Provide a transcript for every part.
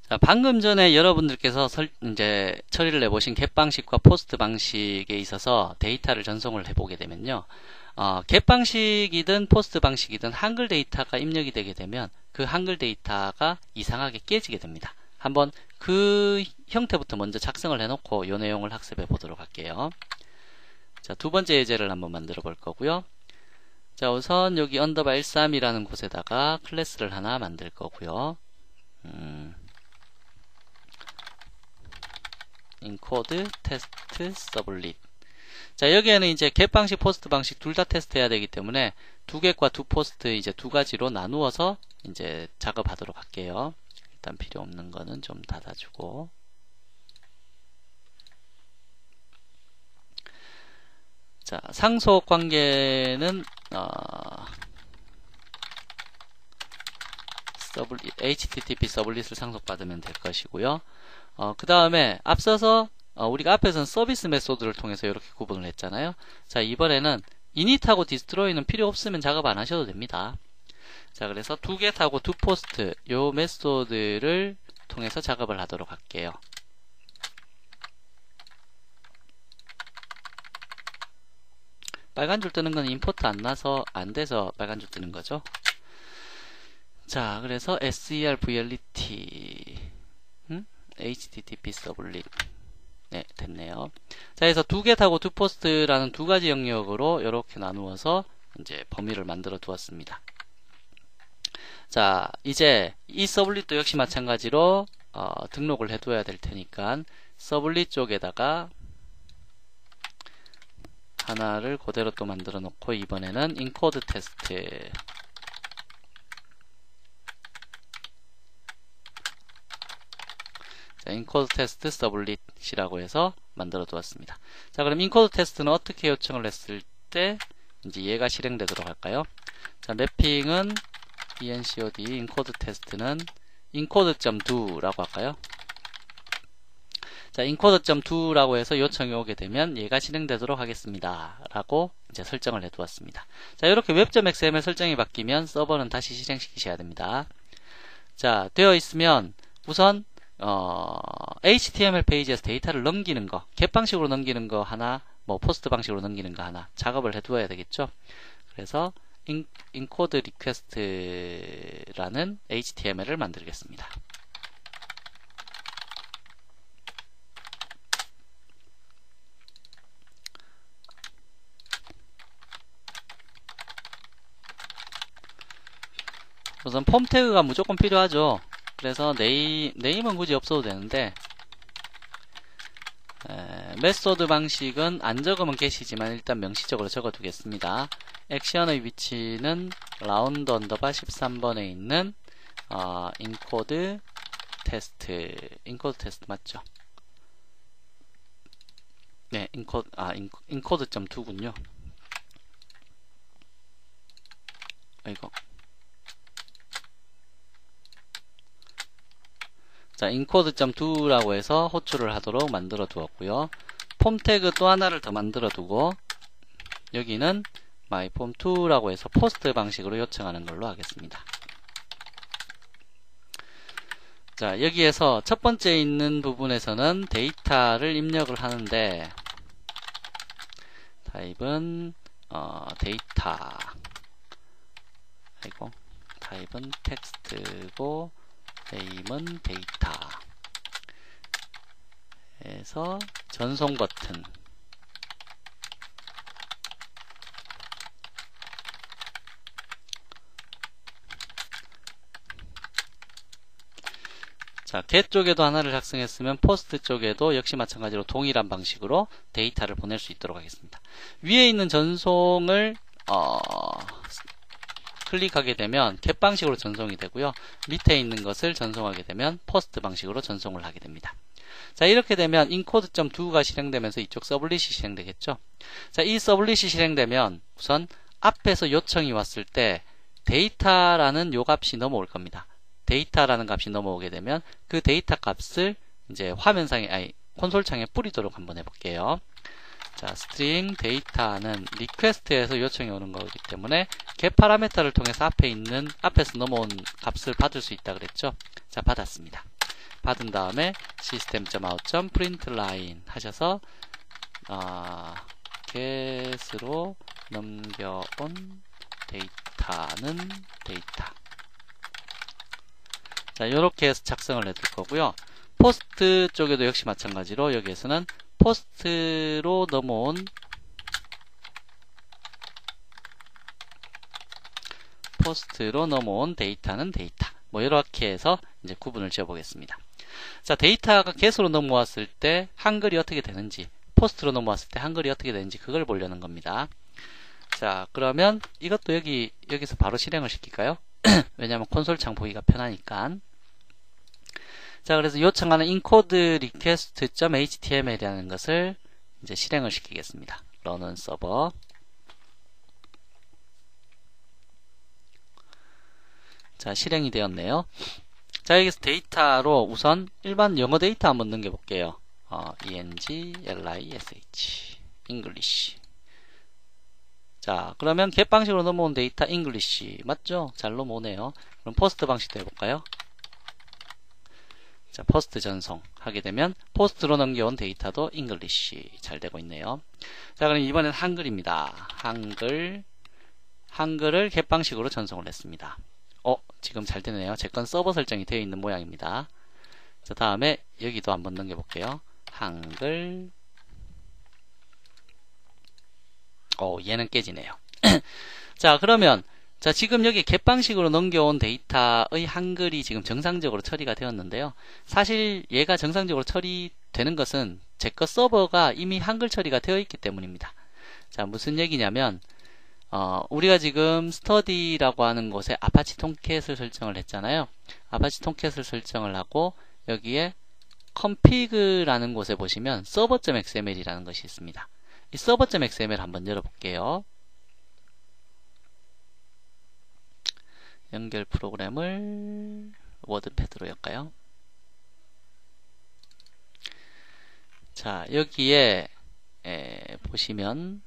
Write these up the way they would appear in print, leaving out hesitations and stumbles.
자, 방금 전에 여러분들께서 이제 처리를 해보신 get 방식과 post 방식에 있어서 데이터를 전송을 해보게 되면요. get 방식이든 post 방식이든 한글 데이터가 입력이 되게 되면 그 한글 데이터가 이상하게 깨지게 됩니다. 한번 그 형태부터 먼저 작성을 해놓고 이 내용을 학습해 보도록 할게요. 자, 두 번째 예제를 한번 만들어 볼 거고요. 자, 우선 여기 언더바 13이라는 곳에다가 클래스를 하나 만들 거고요. encode test sublit. 자, 여기에는 이제 get 방식, post 방식 둘 다 테스트해야 되기 때문에 두 get과 두 post 이제 두 가지로 나누어서 이제 작업하도록 할게요. 일단 필요 없는 거는 좀 닫아주고. 자, 상속 관계는 HTTP 서블릿을 상속받으면 될 것이고요. 그 다음에 앞서서 우리가 앞에서는 서비스 메소드를 통해서 이렇게 구분을 했잖아요. 자, 이번에는 init하고 destroy는 필요 없으면 작업 안 하셔도 됩니다. 자, 그래서 두 get하고 두 post 요 메소드를 통해서 작업을 하도록 할게요. 빨간 줄 뜨는 건 임포트 안 나서 안 돼서 빨간 줄 뜨는 거죠. 자, 그래서 servlet http 서블릿 네, 됐네요. 자, 그래서 두 get하고 두 post라는 두 가지 영역으로 이렇게 나누어서 이제 범위를 만들어 두었습니다. 자, 이제 이 서블릿도 역시 마찬가지로 등록을 해둬야 될 테니까 서블릿 쪽에다가 하나를 그대로 또 만들어 놓고 이번에는 encode test encode test sublet이라고 해서 만들어 두었습니다. 자, 그럼 encode test는 어떻게 요청을 했을 때 이제 얘가 실행되도록 할까요? 자, 래핑은 encode encode test는 encode.do라고 할까요? 자, encode.do라고 해서 요청이 오게 되면 얘가 실행되도록 하겠습니다. 라고 이제 설정을 해 두었습니다. 자, 이렇게 web.xml 설정이 바뀌면 서버는 다시 실행시키셔야 됩니다. 자, 되어 있으면 우선 HTML 페이지에서 데이터를 넘기는 거, get 방식으로 넘기는 거 하나, 뭐 post 방식으로 넘기는 거 하나 작업을 해 두어야 되겠죠. 그래서 encode request라는 HTML을 만들겠습니다. 우선 폼 태그가 무조건 필요하죠. 그래서 네임은 굳이 없어도 되는데 메소드 방식은 안 적으면 get이지만 일단 명시적으로 적어 두겠습니다. 액션의 위치는 라운드 언더바 13번에 있는 encode test 맞죠? 네, encode.do군요. 이거 자, encode.do라고 해서 호출을 하도록 만들어 두었고요. 폼 태그 또 하나를 더 만들어 두고 여기는 myform2라고 해서 포스트 방식으로 요청하는 걸로 하겠습니다. 자, 여기에서 첫 번째 있는 부분에서는 데이터를 입력을 하는데 타입은 데이터 타입은 텍스트고 name은 데이터 해서 전송 버튼 자, get 쪽에도 하나를 작성했으면 post 쪽에도 역시 마찬가지로 동일한 방식으로 데이터를 보낼 수 있도록 하겠습니다. 위에 있는 전송을 클릭하게 되면 get 방식으로 전송이 되고요. 밑에 있는 것을 전송하게 되면 post 방식으로 전송을 하게 됩니다. 자, 이렇게 되면 encode.do가 실행되면서 이쪽 서블릿이 실행되겠죠. 자, 이 서블릿이 실행되면 우선 앞에서 요청이 왔을 때 데이터라는 요 값이 넘어올 겁니다. 데이터라는 값이 넘어오게 되면 그 데이터 값을 이제 화면상에 콘솔창에 뿌리도록 한번 해볼게요. 자, string 데이터는 request에서 요청이 오는 거기 때문에 get 파라미터를 통해서 앞에서 넘어온 값을 받을 수 있다 그랬죠. 자, 받았습니다. 받은 다음에 system.out.println 하셔서 get으로 넘겨온 데이터는 데이터. 자, 요렇게 해서 작성을 해둘 거고요. 포스트 쪽에도 역시 마찬가지로 여기에서는 포스트로 넘어온 데이터는 데이터. 뭐 이렇게 해서 이제 구분을 지어 보겠습니다. 자, 데이터가 get으로 넘어왔을 때 한글이 어떻게 되는지, 포스트로 넘어왔을 때 한글이 어떻게 되는지 그걸 보려는 겁니다. 자, 그러면 이것도 여기서 바로 실행을 시킬까요? 왜냐하면 콘솔 창 보기가 편하니까. 자, 그래서 요청하는 encode request.html이라는 것을 이제 실행을 시키겠습니다. run은 서버. 자, 실행이 되었네요. 자, 여기서 데이터로 우선 일반 영어 데이터 한번 넘겨볼게요. ENGLISH English. 자, 그러면 get 방식으로 넘어온 데이터 English 맞죠? 잘 넘어오네요. 그럼 포스트 방식도 해볼까요? 자, 포스트 전송 하게 되면 포스트로 넘겨온 데이터도 English 잘 되고 있네요. 자, 그럼 이번엔 한글입니다. 한글을 get 방식으로 전송을 했습니다. 지금 잘 되네요. 제 건 서버 설정이 되어 있는 모양입니다. 자, 다음에 여기도 한번 넘겨볼게요. 한글. 얘는 깨지네요. 자, 그러면 자, 지금 여기 get 방식으로 넘겨온 데이터의 한글이 지금 정상적으로 처리가 되었는데요. 사실 얘가 정상적으로 처리되는 것은 제 거 서버가 이미 한글 처리가 되어 있기 때문입니다. 자, 무슨 얘기냐면 우리가 지금 스터디라고 하는 곳에 아파치 톰캣을 설정을 했잖아요. 아파치 톰캣을 설정을 하고 여기에 config라는 곳에 보시면 server.xml이라는 것이 있습니다. 이 server.xml 한번 열어볼게요. 연결 프로그램을 워드패드로 열까요? 자, 여기에 보시면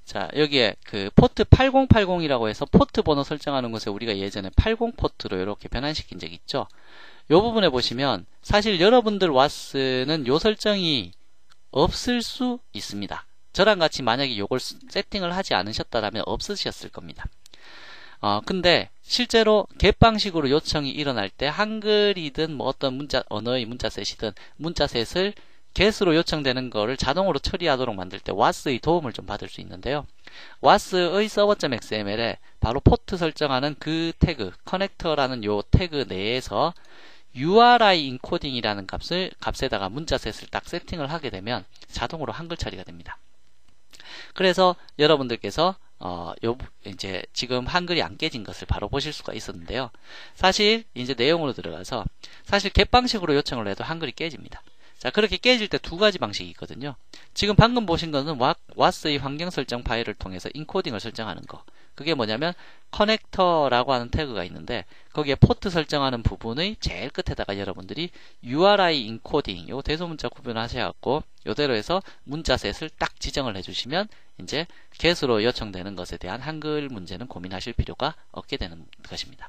자, 여기에 그 포트 8080이라고 해서 포트 번호 설정하는 곳에 우리가 예전에 80 포트로 이렇게 변환시킨 적 있죠. 요 부분에 보시면 사실 여러분들 와스는 요 설정이 없을 수 있습니다. 저랑 같이 만약에 요걸 세팅을 하지 않으셨다면 없으셨을 겁니다. 근데 실제로 get 방식으로 요청이 일어날 때 한글이든 뭐 어떤 언어의 문자셋이든 문자셋을 get으로 요청되는 거를 자동으로 처리하도록 만들 때 was의 도움을 좀 받을 수 있는데요. was의 server.xml에 바로 포트 설정하는 그 태그, 커넥터라는 요 태그 내에서 URI encoding이라는 값에다가 문자셋을 딱 세팅을 하게 되면 자동으로 한글 처리가 됩니다. 그래서 여러분들께서 이제 지금 한글이 안 깨진 것을 바로 보실 수가 있었는데요. 사실 이제 내용으로 들어가서 사실 get 방식으로 요청을 해도 한글이 깨집니다. 자, 그렇게 깨질 때 두 가지 방식이 있거든요. 지금 방금 보신 거는 was의 환경 설정 파일을 통해서 인코딩을 설정하는 거. 그게 뭐냐면 커넥터라고 하는 태그가 있는데 거기에 포트 설정하는 부분의 제일 끝에다가 여러분들이 URI 인코딩 요 대소문자 구분하셔갖고 요대로 해서 문자셋을 딱 지정을 해주시면 이제 get으로 요청되는 것에 대한 한글 문제는 고민하실 필요가 없게 되는 것입니다.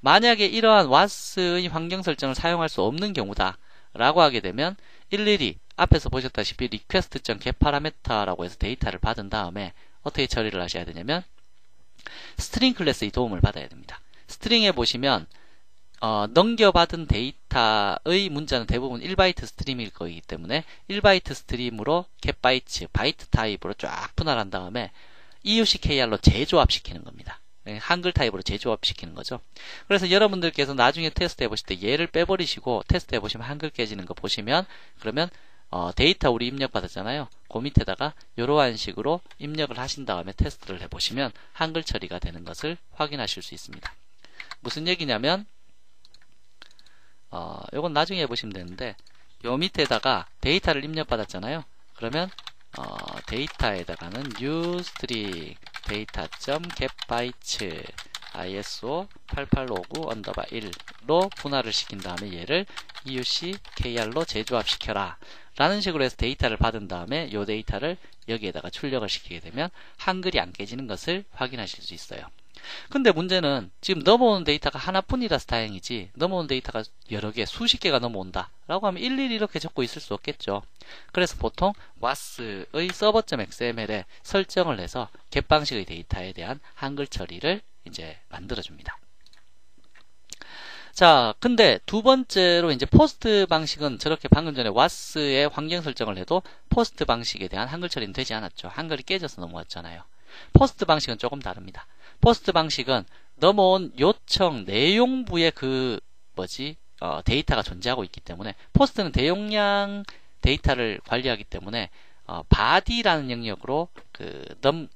만약에 이러한 was의 환경 설정을 사용할 수 없는 경우다 라고 하게 되면 일일이 앞에서 보셨다시피 request.getParameter라고 해서 데이터를 받은 다음에 어떻게 처리를 하셔야 되냐면 스트링 클래스의 도움을 받아야 됩니다. 스트링에 보시면 넘겨받은 데이터의 문자는 대부분 1바이트 스트림일 거이기 때문에 1바이트 스트림으로 getBytes, 바이트 타입으로 쫙 분할한 다음에 EUCKR로 재조합시키는 겁니다. 한글 타입으로 재조합시키는 거죠. 그래서 여러분들께서 나중에 테스트 해보실 때 얘를 빼버리시고 테스트 해보시면 한글 깨지는 거 보시면 그러면 데이터 우리 입력받았잖아요. 그 밑에다가 이러한 식으로 입력을 하신 다음에 테스트를 해보시면 한글 처리가 되는 것을 확인하실 수 있습니다. 무슨 얘기냐면 요건 나중에 해보시면 되는데 요 밑에다가 데이터를 입력받았잖아요. 그러면 데이터에다가는 newstring data.getBytes ISO 8859_1로 분할을 시킨 다음에 얘를 EUCKR로 재조합시켜라 라는 식으로 해서 데이터를 받은 다음에 이 데이터를 여기에다가 출력을 시키게 되면 한글이 안 깨지는 것을 확인하실 수 있어요. 근데 문제는 지금 넘어오는 데이터가 하나뿐이라서 다행이지, 넘어오는 데이터가 여러 개, 수십 개가 넘어온다 라고 하면 일일이 이렇게 적고 있을 수 없겠죠. 그래서 보통 was의 server.xml에 설정을 해서 get 방식의 데이터에 대한 한글 처리를 이제 만들어줍니다. 자, 근데 두 번째로 이제 포스트 방식은 저렇게 방금 전에 was의 환경 설정을 해도 포스트 방식에 대한 한글 처리는 되지 않았죠. 한글이 깨져서 넘어왔잖아요. 포스트 방식은 조금 다릅니다. 포스트 방식은 넘어온 요청 내용부에 데이터가 존재하고 있기 때문에, 포스트는 대용량 데이터를 관리하기 때문에 body라는 영역으로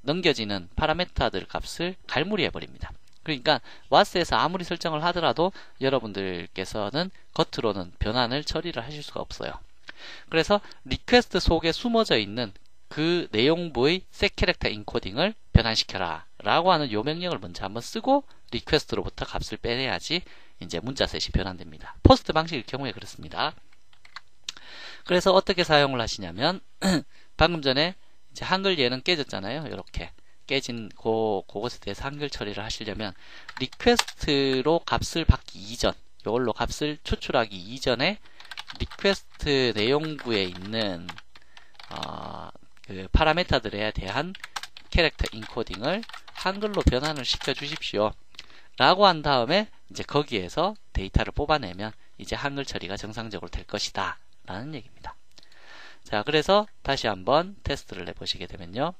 넘겨지는 파라미터들 값을 갈무리해 버립니다. 그러니까 was에서 아무리 설정을 하더라도 여러분들께서는 겉으로는 변환을 처리를 하실 수가 없어요. 그래서 리퀘스트 속에 숨어져 있는 그 내용부의 set character encoding을 변환시켜라 라고 하는 요 명령을 먼저 한번 쓰고 리퀘스트로부터 값을 빼내야지 이제 문자셋이 변환됩니다. 포스트 방식의 경우에 그렇습니다. 그래서 어떻게 사용을 하시냐면 방금 전에 이제 한글 예는 깨졌잖아요. 이렇게 깨진 그것에 대해서 한글 처리를 하시려면 리퀘스트로 값을 받기 이전, 이걸로 값을 추출하기 이전에 리퀘스트 내용부에 있는 그 파라미터들에 대한 캐릭터 인코딩을 한글로 변환을 시켜 주십시오 라고 한 다음에 이제 거기에서 데이터를 뽑아내면 이제 한글 처리가 정상적으로 될 것이다 라는 얘기입니다. 자, 그래서 다시 한번 테스트를 해보시게 되면요,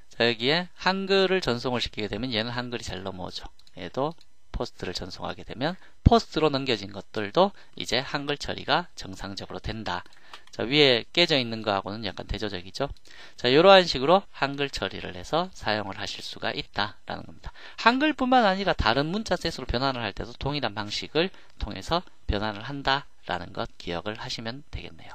자, 여기에 한글을 전송을 시키게 되면 얘는 한글이 잘 넘어오죠. 얘도 포스트를 전송하게 되면 포스트로 넘겨진 것들도 이제 한글 처리가 정상적으로 된다. 자, 위에 깨져 있는 거하고는 약간 대조적이죠. 자, 이러한 식으로 한글 처리를 해서 사용을 하실 수가 있다라는 겁니다. 한글뿐만 아니라 다른 문자셋으로 변환을 할 때도 동일한 방식을 통해서 변환을 한다라는 것 기억을 하시면 되겠네요.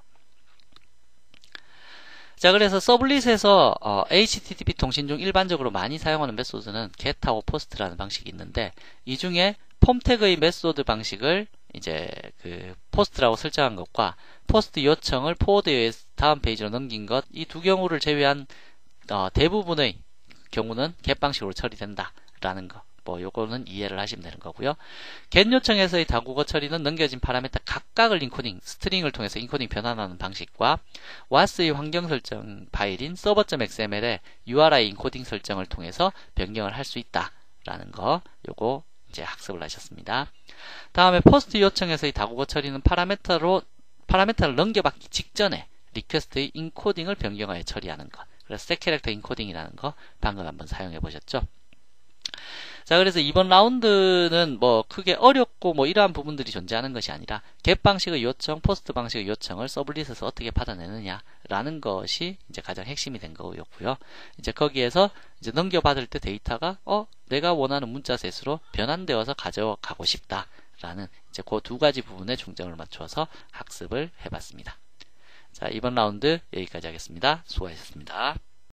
자, 그래서 서블릿에서 HTTP 통신 중 일반적으로 많이 사용하는 메소드는 get하고 post라는 방식이 있는데, 이 중에 폼 태그의 메소드 방식을 이제 post라고 설정한 것과 post 요청을 forward에 다음 페이지로 넘긴 것, 이 두 경우를 제외한 대부분의 경우는 get 방식으로 처리된다라는 거. 요거는 이해를 하시면 되는 거고요. get 요청에서의 다국어 처리는 넘겨진 파라미터 각각을 인코딩, 스트링을 통해서 인코딩 변환하는 방식과 was의 환경 설정 파일인 server.xml에 URI 인코딩 설정을 통해서 변경을 할 수 있다라는 거, 요거 이제 학습을 하셨습니다. 다음에 post 요청에서의 다국어 처리는 파라미터를 넘겨받기 직전에 리퀘스트의 인코딩을 변경하여 처리하는 것. 그래서 set character encoding이라는 거 방금 한번 사용해 보셨죠? 자, 그래서 이번 라운드는 크게 어렵고 이러한 부분들이 존재하는 것이 아니라 get 방식의 요청, post 방식의 요청을 서블릿에서 어떻게 받아내느냐라는 것이 이제 가장 핵심이 된 거였고요. 이제 거기에서 이제 넘겨받을 때 데이터가 내가 원하는 문자셋으로 변환되어서 가져가고 싶다라는 이제 그 두 가지 부분에 중점을 맞춰서 학습을 해봤습니다. 자, 이번 라운드 여기까지 하겠습니다. 수고하셨습니다.